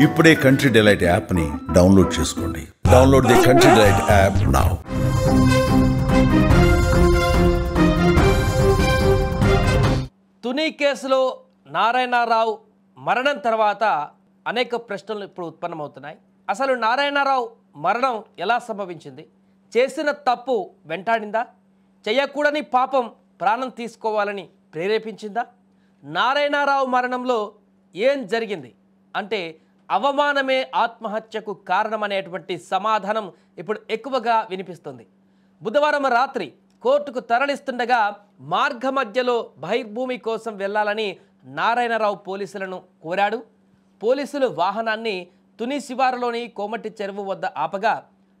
ఇప్పుడే country delight యాప్ని download చేసుకోండి. Download the country delight app now. Tuni కేసులో నారాయణరావు మరణం తర్వాత అనేక ప్రశ్నలు ఇప్పుడు ఉత్పన్నమవుతున్నాయి. అసలు నారాయణరావు మరణం ఎలా సంభవించింది? చేసిన తప్పు వెంటాడిందా? చేయకూడని పాపం ప్రాణం తీసుకోవాలని ప్రేరేపించిందా? నారాయణరావు మరణంలో ఏం జరిగింది అంటే అవమానమే ఆత్మహత్యకు కారణమనేటువంటి సమాధానం ఇప్పుడు ఎక్కువగా వినిపిస్తుంది. బుధవారం రాత్రి కోర్టుకు తరలిస్తుండగా మార్గ మధ్యలో బహిర్భూమి కోసం వెళ్లాలని నారాయణరావు పోలీసులను కోరాడు. పోలీసులు వాహనాన్ని తుని శివారులోని కోమటి చెరువు వద్ద ఆపగా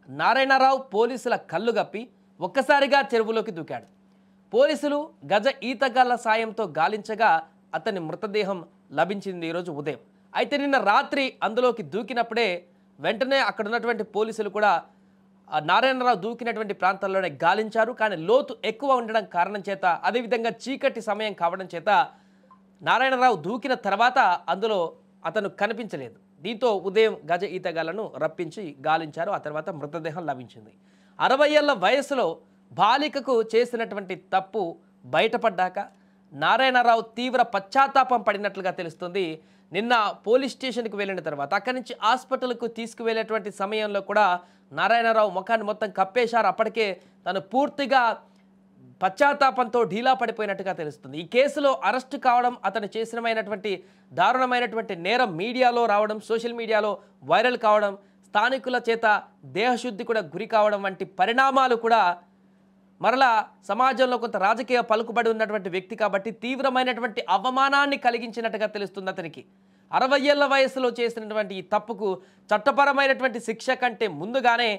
నారాయణరావు పోలీసుల కళ్ళు గప్పి ఒక్కసారిగా చెరువులోకి దూకాడు. పోలీసులు గజ ఈతగాళ్ల సాయంతో గాలించగా అతని మృతదేహం లభించింది ఈరోజు ఉదయం. అయితే నిన్న రాత్రి అందులోకి దూకినప్పుడే వెంటనే అక్కడ ఉన్నటువంటి పోలీసులు కూడా నారాయణరావు దూకినటువంటి ప్రాంతాల్లోనే గాలించారు. కానీ లోతు ఎక్కువ ఉండడం కారణం చేత, అదేవిధంగా చీకటి సమయం కావడం చేత నారాయణరావు దూకిన తర్వాత అందులో అతను కనిపించలేదు. దీంతో ఉదయం గజ ఈతగాళ్లను రప్పించి గాలించారు. ఆ తర్వాత మృతదేహం లభించింది. 60 ఏళ్ల వయసులో బాలికకు చేసినటువంటి తప్పు బయటపడ్డాక నారాయణరావు తీవ్ర పశ్చాత్తాపం పడినట్లుగా తెలుస్తుంది. నిన్న పోలీస్ స్టేషన్కి వెళ్ళిన తర్వాత అక్కడి నుంచి హాస్పిటల్కు తీసుకువెళ్ళేటువంటి సమయంలో కూడా నారాయణరావు ముఖాన్ని మొత్తం కప్పేశారు. అప్పటికే తను పూర్తిగా పశ్చాత్తాపంతో ఢీలా పడిపోయినట్టుగా తెలుస్తుంది. ఈ కేసులో అరెస్టు కావడం, అతను చేసినమైనటువంటి దారుణమైనటువంటి నేరం మీడియాలో రావడం, సోషల్ మీడియాలో వైరల్ కావడం, స్థానికుల చేత దేహశుద్ధి కూడా గురి కావడం వంటి పరిణామాలు కూడా మరలా సమాజంలో కొంత రాజకీయ పలుకుబడి ఉన్నటువంటి వ్యక్తి కాబట్టి తీవ్రమైనటువంటి అవమానాన్ని కలిగించినట్టుగా తెలుస్తుంది అతనికి. 60 ఏళ్ల వయసులో చేసినటువంటి ఈ తప్పుకు చట్టపరమైనటువంటి శిక్ష కంటే ముందుగానే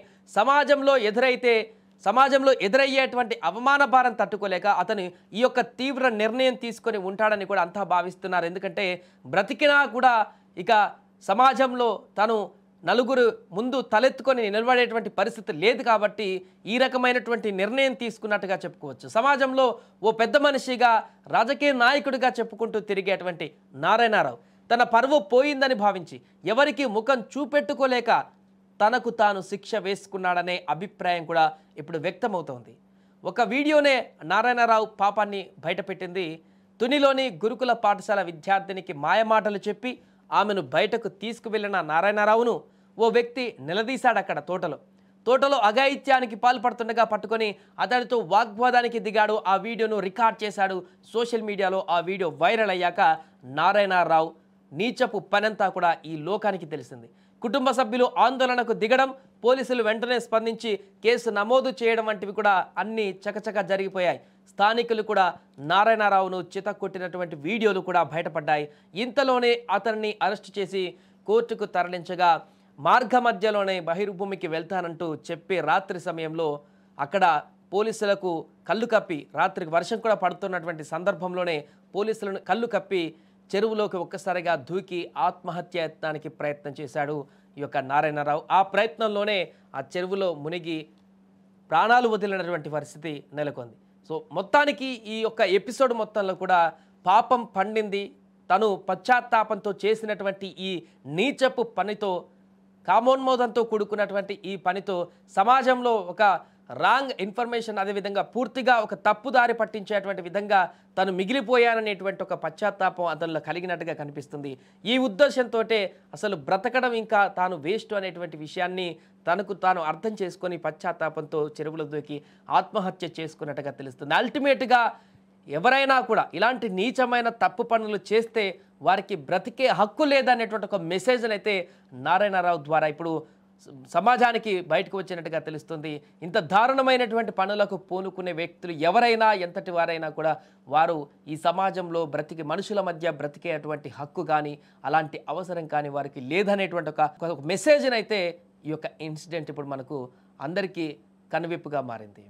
సమాజంలో ఎదురయ్యేటువంటి అవమాన భారం తట్టుకోలేక అతను ఈ యొక్క తీవ్ర నిర్ణయం తీసుకొని ఉంటాడని కూడా అంతా భావిస్తున్నారు. ఎందుకంటే బ్రతికినా కూడా ఇక సమాజంలో తను నలుగురు ముందు తలెత్తుకొని నిలబడేటువంటి పరిస్థితి లేదు కాబట్టి ఈ రకమైనటువంటి నిర్ణయం తీసుకున్నట్టుగా చెప్పుకోవచ్చు. సమాజంలో ఓ పెద్ద మనిషిగా, రాజకీయ నాయకుడిగా చెప్పుకుంటూ తిరిగేటువంటి నారాయణరావు తన పరువు పోయిందని భావించి ఎవరికి ముఖం చూపెట్టుకోలేక తనకు తాను శిక్ష వేసుకున్నాడనే అభిప్రాయం కూడా ఇప్పుడు వ్యక్తమవుతోంది. ఒక వీడియోనే నారాయణరావు పాపాన్ని బయటపెట్టింది. తునిలోని గురుకుల పాఠశాల విద్యార్థినికి మాయమాటలు చెప్పి ఆమెను బయటకు తీసుకువెళ్లిన నారాయణరావును ఓ వ్యక్తి నిలదీశాడు. అక్కడ తోటలో అఘాయిత్యానికి పాల్పడుతుండగా పట్టుకొని అతడితో వాగ్వాదానికి దిగాడు. ఆ వీడియోను రికార్డ్ చేశాడు. సోషల్ మీడియాలో ఆ వీడియో వైరల్ అయ్యాక నారాయణరావు నీచపు పనంతా కూడా ఈ లోకానికి తెలిసింది. కుటుంబ సభ్యులు ఆందోళనకు దిగడం, పోలీసులు వెంటనే స్పందించి కేసు నమోదు చేయడం వంటివి కూడా అన్నీ చకచక జరిగిపోయాయి. స్థానికులు కూడా నారాయణరావును చితక్కొట్టినటువంటి వీడియోలు కూడా బయటపడ్డాయి. ఇంతలోనే అతన్ని అరెస్టు చేసి కోర్టుకు తరలించగా మార్గ మధ్యలోనే బహిర్భూమికి వెళ్తానంటూ చెప్పి రాత్రి సమయంలో అక్కడ పోలీసులకు కళ్ళు కప్పి, రాత్రికి వర్షం కూడా పడుతున్నటువంటి సందర్భంలోనే పోలీసులను కళ్ళు కప్పి చెరువులోకి ఒక్కసారిగా దూకి ఆత్మహత్య యత్నానికి ప్రయత్నం చేశాడు ఈ యొక్క నారాయణరావు. ఆ ప్రయత్నంలోనే ఆ చెరువులో మునిగి ప్రాణాలు వదిలినటువంటి పరిస్థితి నెలకొంది. సో మొత్తానికి ఈ యొక్క ఎపిసోడ్ మొత్తంలో కూడా పాపం పండింది. తను పశ్చాత్తాపంతో చేసినటువంటి ఈ నీచపు పనితో, కామోన్మోదంతో కూడుకున్నటువంటి ఈ పనితో సమాజంలో ఒక రాంగ్ ఇన్ఫర్మేషన్, అదేవిధంగా పూర్తిగా ఒక తప్పుదారి పట్టించేటువంటి విధంగా తను మిగిలిపోయాననేటువంటి ఒక పశ్చాత్తాపం అతనిలో కలిగినట్టుగా కనిపిస్తుంది. ఈ ఉద్దేశంతో అసలు బ్రతకడం ఇంకా తాను వేస్ట్ అనేటువంటి విషయాన్ని తనకు తాను అర్థం చేసుకొని పశ్చాత్తాపంతో చెరువులో దూకి ఆత్మహత్య చేసుకున్నట్టుగా తెలుస్తుంది. అల్టిమేట్గా ఎవరైనా కూడా ఇలాంటి నీచమైన తప్పు పనులు చేస్తే వారికి బ్రతికే హక్కు లేదనేటువంటి ఒక మెసేజ్ని అయితే నారాయణరావు ద్వారా ఇప్పుడు సమాజానికి బయటకు వచ్చినట్టుగా తెలుస్తుంది. ఇంత దారుణమైనటువంటి పనులకు పూనుకునే వ్యక్తులు ఎవరైనా, ఎంతటి వారైనా కూడా వారు ఈ సమాజంలో మనుషుల మధ్య బ్రతికేటువంటి హక్కు కానీ అలాంటి అవసరం కానీ వారికి లేదనేటువంటి ఒక మెసేజ్ని అయితే ఈ యొక్క ఇన్సిడెంట్ ఇప్పుడు మనకు అందరికీ కనువిప్పుగా మారింది.